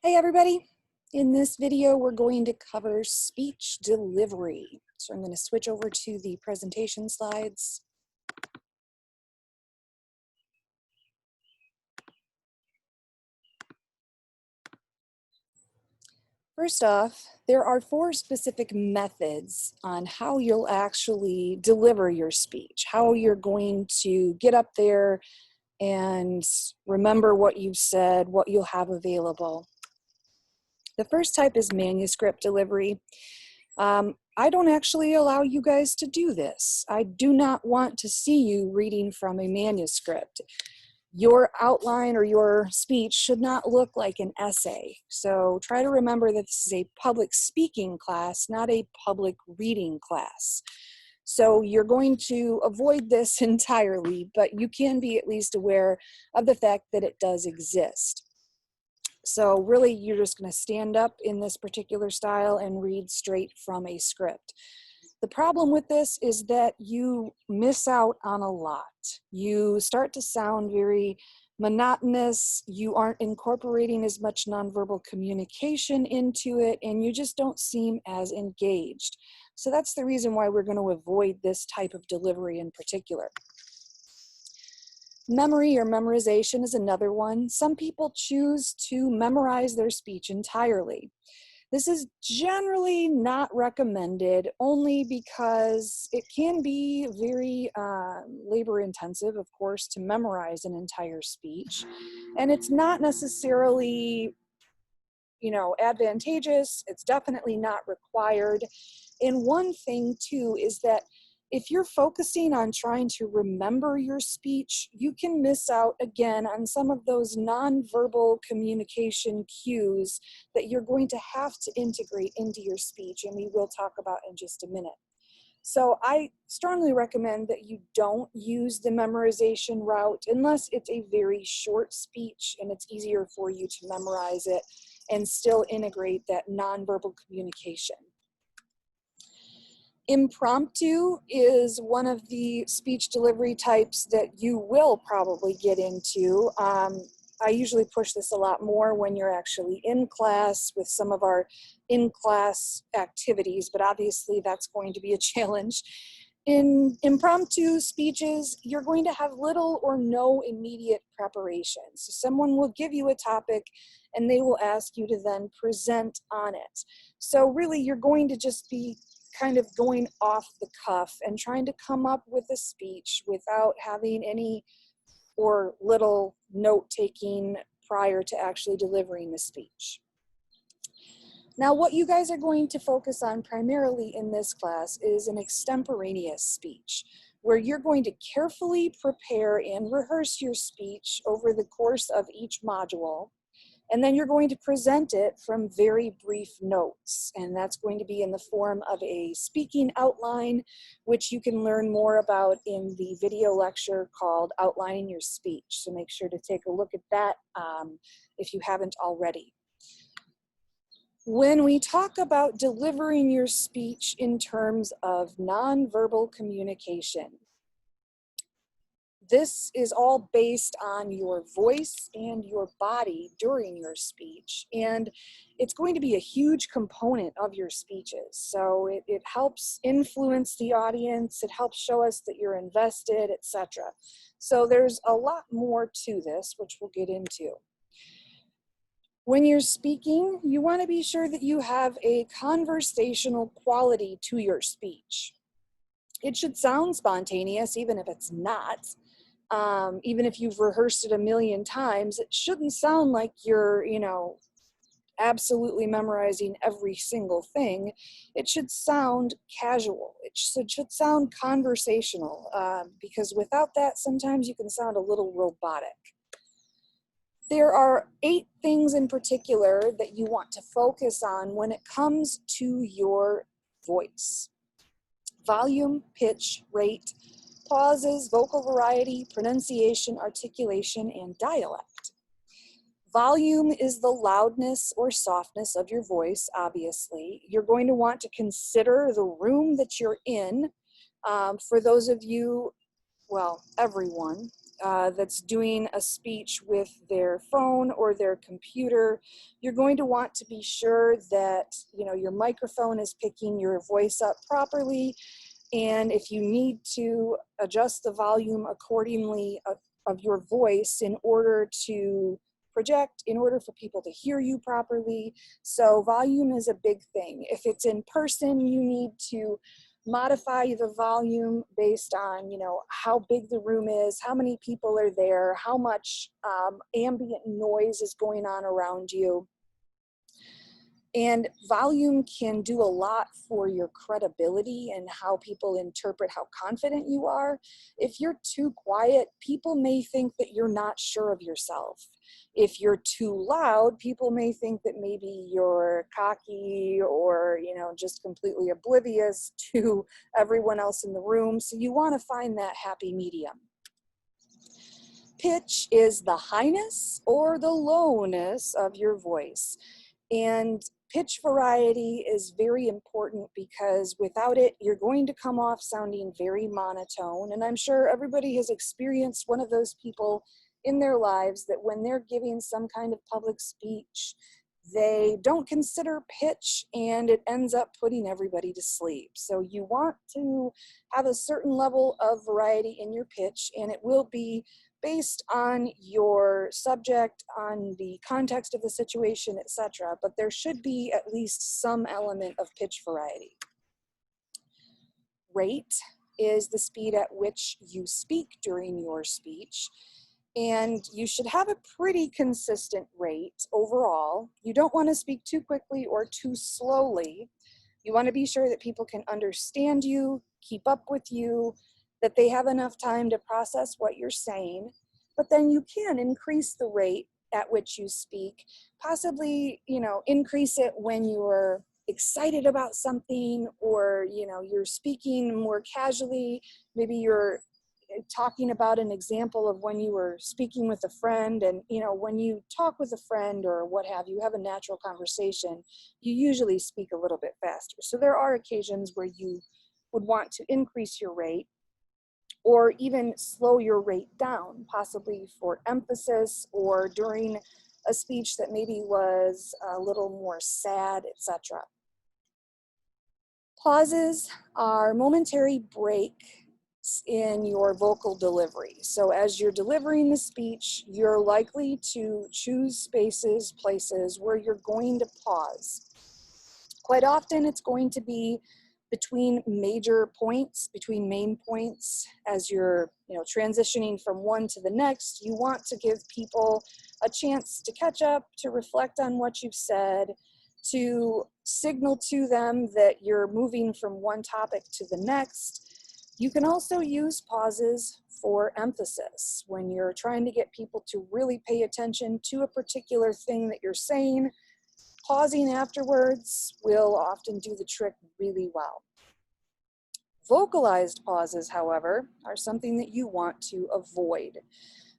Hey everybody, in this video we're going to cover speech delivery. So I'm going to switch over to the presentation slides. First off, there are 4 specific methods on how you'll actually deliver your speech, how you're going to get up there and remember what you've said, what you'll have available. The first type is manuscript delivery. I don't actually allow you guys to do this. I do not want to see you reading from a manuscript. Your outline or your speech should not look like an essay. So try to remember that this is a public speaking class, not a public reading class. So you're going to avoid this entirely, but you can be at least aware of the fact that it does exist. So really, you're just going to stand up in this particular style and read straight from a script. The problem with this is that you miss out on a lot. You start to sound very monotonous. You aren't incorporating as much nonverbal communication into it, and you just don't seem as engaged. So that's the reason why we're going to avoid this type of delivery in particular. Memory or memorization is another one. Some people choose to memorize their speech entirely. This is generally not recommended only because it can be very labor intensive, of course, to memorize an entire speech. And it's not necessarily, advantageous. It's definitely not required. And one thing too is that if you're focusing on trying to remember your speech, you can miss out again on some of those nonverbal communication cues that you're going to have to integrate into your speech, and we will talk about in just a minute. So I strongly recommend that you don't use the memorization route unless it's a very short speech and it's easier for you to memorize it and still integrate that nonverbal communication. Impromptu is one of the speech delivery types that you will probably get into. I usually push this a lot more when you're actually in class with some of our in-class activities, but obviously that's going to be a challenge. In impromptu speeches, you're going to have little or no immediate preparation. So someone will give you a topic and they will ask you to then present on it. So really you're going to just be kind of going off the cuff and trying to come up with a speech without having any or little note-taking prior to actually delivering the speech. Now, what you guys are going to focus on primarily in this class is an extemporaneous speech, where you're going to carefully prepare and rehearse your speech over the course of each module. And then you're going to present it from very brief notes. And that's going to be in the form of a speaking outline, which you can learn more about in the video lecture called Outlining Your Speech. So make sure to take a look at that if you haven't already. When we talk about delivering your speech in terms of nonverbal communication, this is all based on your voice and your body during your speech, and it's going to be a huge component of your speeches. So it helps influence the audience, it helps show us that you're invested, etc. So there's a lot more to this, which we'll get into. When you're speaking, you want to be sure that you have a conversational quality to your speech. It should sound spontaneous, even if it's not. Even if you've rehearsed it a million times, it shouldn't sound like you're, absolutely memorizing every single thing. It should sound casual. It should sound conversational, because without that, sometimes you can sound a little robotic. There are 8 things in particular that you want to focus on when it comes to your voice: volume, pitch, rate, pauses, vocal variety, pronunciation, articulation, and dialect. Volume is the loudness or softness of your voice, obviously. You're going to want to consider the room that you're in. For those of you, well, everyone, that's doing a speech with their phone or their computer, you're going to want to be sure that your microphone is picking your voice up properly. And if you need to adjust the volume accordingly of your voice in order to project, in order for people to hear you properly. So volume is a big thing. If it's in person, you need to modify the volume based on how big the room is, how many people are there, how much ambient noise is going on around you. And volume can do a lot for your credibility and how people interpret how confident you are. If you're too quiet, people may think that you're not sure of yourself. If you're too loud, people may think that maybe you're cocky or just completely oblivious to everyone else in the room. So you want to find that happy medium. Pitch is the highness or the lowness of your voice. And pitch variety is very important because without it, you're going to come off sounding very monotone. And I'm sure everybody has experienced one of those people in their lives that when they're giving some kind of public speech, they don't consider pitch and it ends up putting everybody to sleep. So you want to have a certain level of variety in your pitch, and it will be based on your subject, on the context of the situation, etc. But there should be at least some element of pitch variety. Rate is the speed at which you speak during your speech. And you should have a pretty consistent rate overall. You don't want to speak too quickly or too slowly. You want to be sure that people can understand you, keep up with you, that they have enough time to process what you're saying. But then you can increase the rate at which you speak, possibly, increase it when you're excited about something, or, you're speaking more casually. Maybe you're talking about an example of when you were speaking with a friend, and when you talk with a friend or what have you, have a natural conversation, you usually speak a little bit faster. So there are occasions where you would want to increase your rate or even slow your rate down, possibly for emphasis or during a speech that maybe was a little more sad, etc. Pauses are momentary breaks in your vocal delivery. So as you're delivering the speech, you're likely to choose spaces, places where you're going to pause. Quite often it's going to be between major points, between main points. As you're transitioning from one to the next, you want to give people a chance to catch up, to reflect on what you've said, to signal to them that you're moving from one topic to the next. You can also use pauses for emphasis when you're trying to get people to really pay attention to a particular thing that you're saying. Pausing afterwards will often do the trick really well. Vocalized pauses, however, are something that you want to avoid.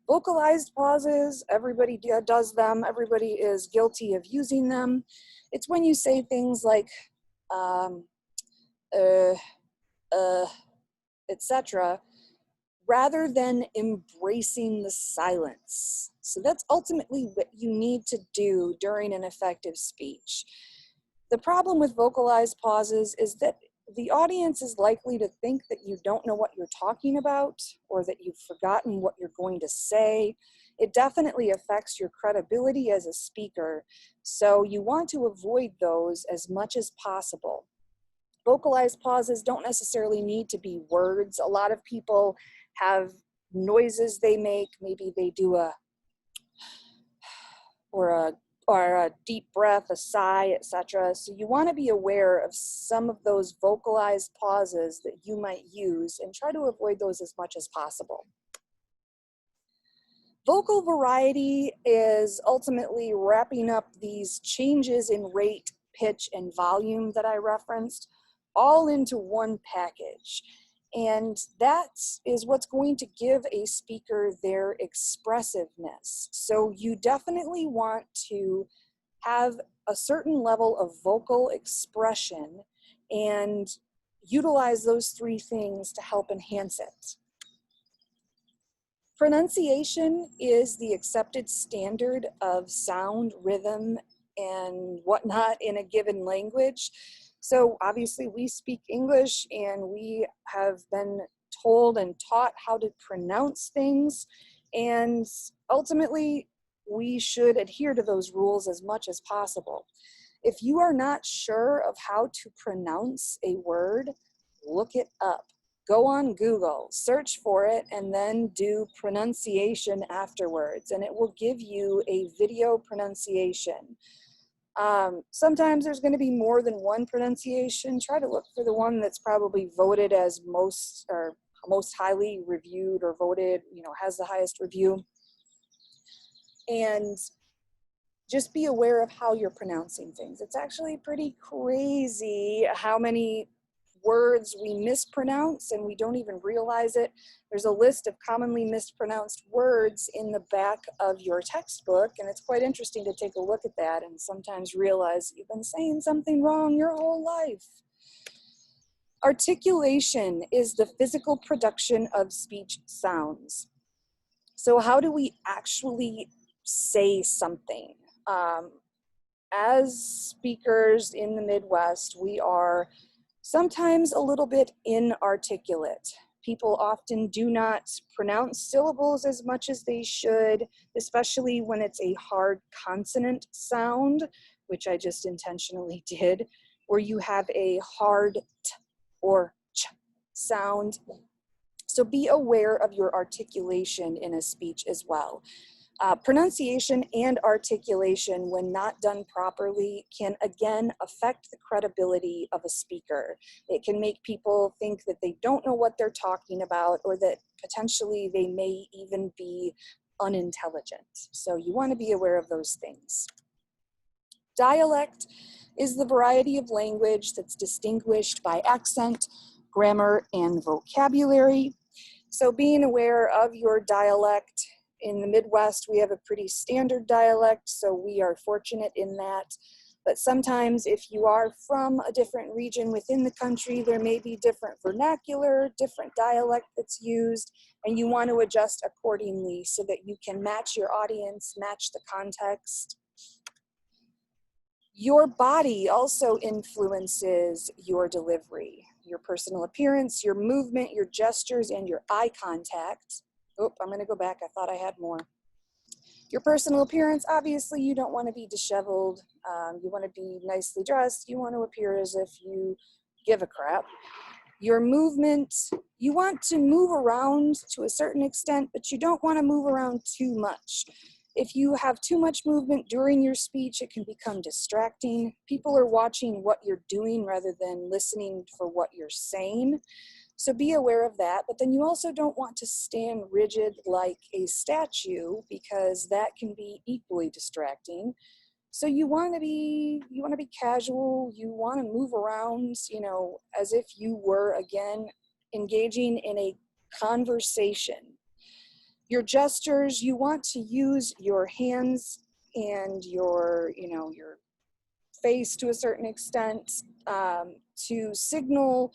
Vocalized pauses, everybody does them. Everybody is guilty of using them. It's when you say things like, etc., rather than embracing the silence. So that's ultimately what you need to do during an effective speech. The problem with vocalized pauses is that the audience is likely to think that you don't know what you're talking about or that you've forgotten what you're going to say. It definitely affects your credibility as a speaker, so you want to avoid those as much as possible. Vocalized pauses don't necessarily need to be words. A lot of people have noises they make. Maybe they do a deep breath, a sigh, etc. So you want to be aware of some of those vocalized pauses that you might use and try to avoid those as much as possible. Vocal variety is ultimately wrapping up these changes in rate, pitch, and volume that I referenced all into one package. And that is what's going to give a speaker their expressiveness. So you definitely want to have a certain level of vocal expression and utilize those three things to help enhance it. Pronunciation is the accepted standard of sound, rhythm, and whatnot in a given language. So obviously we speak English and we have been told and taught how to pronounce things, and ultimately we should adhere to those rules as much as possible. If you are not sure of how to pronounce a word, look it up. Go on Google, search for it, and then do pronunciation afterwards, and it will give you a video pronunciation. Sometimes there's going to be more than one pronunciation. Try to look for the one that's probably voted as most highly reviewed, or voted, has the highest review. And just be aware of how you're pronouncing things. It's actually pretty crazy how many words we mispronounce and we don't even realize it. There's a list of commonly mispronounced words in the back of your textbook, and it's quite interesting to take a look at that and sometimes realize you've been saying something wrong your whole life. Articulation is the physical production of speech sounds. So how do we actually say something? As speakers in the Midwest, we are sometimes a little bit inarticulate. People often do not pronounce syllables as much as they should, especially when it's a hard consonant sound, which I just intentionally did, where you have a hard t or ch sound. So be aware of your articulation in a speech as well. Pronunciation and articulation, when not done properly, can again affect the credibility of a speaker. It can make people think that they don't know what they're talking about, or that potentially they may even be unintelligent. So you want to be aware of those things. Dialect is the variety of language that's distinguished by accent, grammar, and vocabulary. So being aware of your dialect. In the Midwest, we have a pretty standard dialect, so we are fortunate in that. But sometimes if you are from a different region within the country, there may be different vernacular, different dialect that's used, and you want to adjust accordingly so that you can match your audience, match the context. Your body also influences your delivery, your personal appearance, your movement, your gestures, and your eye contact. Oh, I'm going to go back. I thought I had more. Your personal appearance, obviously, you don't want to be disheveled. You want to be nicely dressed. You want to appear as if you give a crap. Your movement, you want to move around to a certain extent, but you don't want to move around too much. If you have too much movement during your speech, it can become distracting. People are watching what you're doing rather than listening for what you're saying. So be aware of that, but then you also don't want to stand rigid like a statue, because that can be equally distracting. So you want to be casual, you want to move around, as if you were, again, engaging in a conversation. Your gestures, you want to use your hands and your face to a certain extent to signal,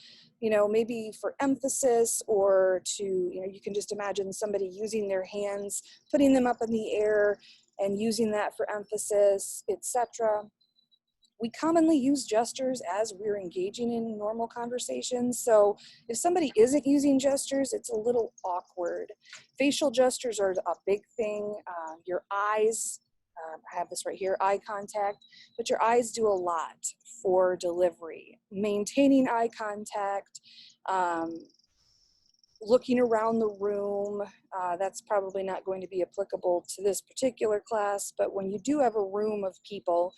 maybe for emphasis, or to, you can just imagine somebody using their hands, putting them up in the air and using that for emphasis, etc. We commonly use gestures as we're engaging in normal conversations. So if somebody isn't using gestures, it's a little awkward. Facial gestures are a big thing. Your eyes, I have this right here, eye contact, but your eyes do a lot for delivery. Maintaining eye contact, looking around the room, that's probably not going to be applicable to this particular class, but when you do have a room of people,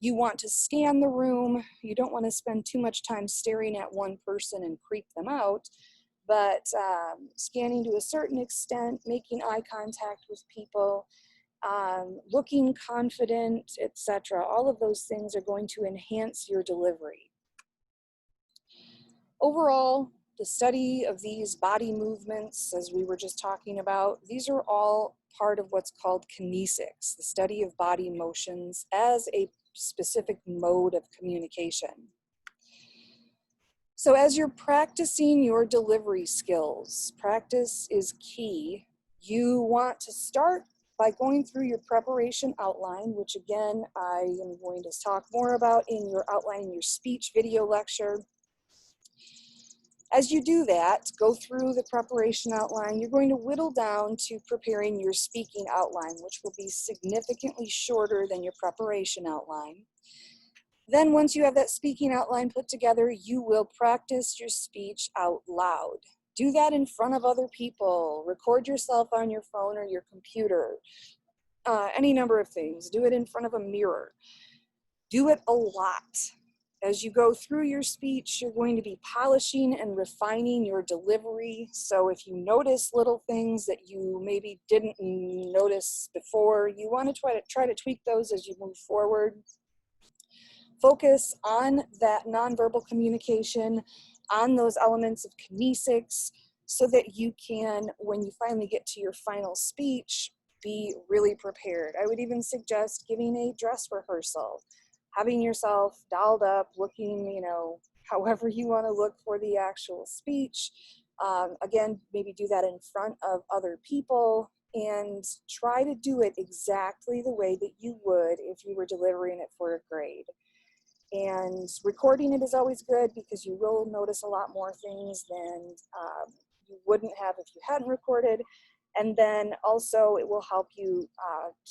you want to scan the room. You don't want to spend too much time staring at one person and creep them out, but scanning to a certain extent, making eye contact with people, looking confident, etc. All of those things are going to enhance your delivery. Overall, the study of these body movements, as we were just talking about, these are all part of what's called kinesics, the study of body motions as a specific mode of communication. So as you're practicing your delivery skills, practice is key. You want to start by going through your preparation outline, which again, I am going to talk more about in your outlining your speech video lecture. As you do that, go through the preparation outline, you're going to whittle down to preparing your speaking outline, which will be significantly shorter than your preparation outline. Then once you have that speaking outline put together, you will practice your speech out loud. Do that in front of other people. Record yourself on your phone or your computer. Any number of things. Do it in front of a mirror. Do it a lot. As you go through your speech, you're going to be polishing and refining your delivery. So if you notice little things that you maybe didn't notice before, you want to try to tweak those as you move forward. Focus on that nonverbal communication, on those elements of kinesics, so that you can, when you finally get to your final speech, be really prepared. I would even suggest giving a dress rehearsal, having yourself dolled up, looking, you know, however you want to look for the actual speech. Again, maybe do that in front of other people and try to do it exactly the way that you would if you were delivering it for a grade. And recording it is always good because you will notice a lot more things than you wouldn't have if you hadn't recorded. And then also it will help you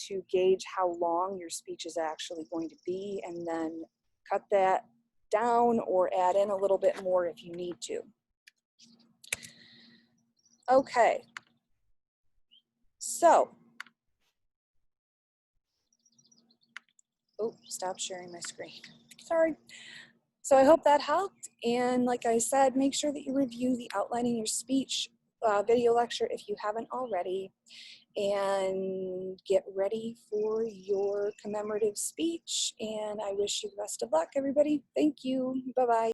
to gauge how long your speech is actually going to be, and then cut that down or add in a little bit more if you need to. Okay, so, oh, stop sharing my screen. Sorry. So I hope that helped. And like I said, make sure that you review the outlining your speech video lecture if you haven't already, and get ready for your commemorative speech. And I wish you the best of luck, everybody. Thank you. Bye-bye.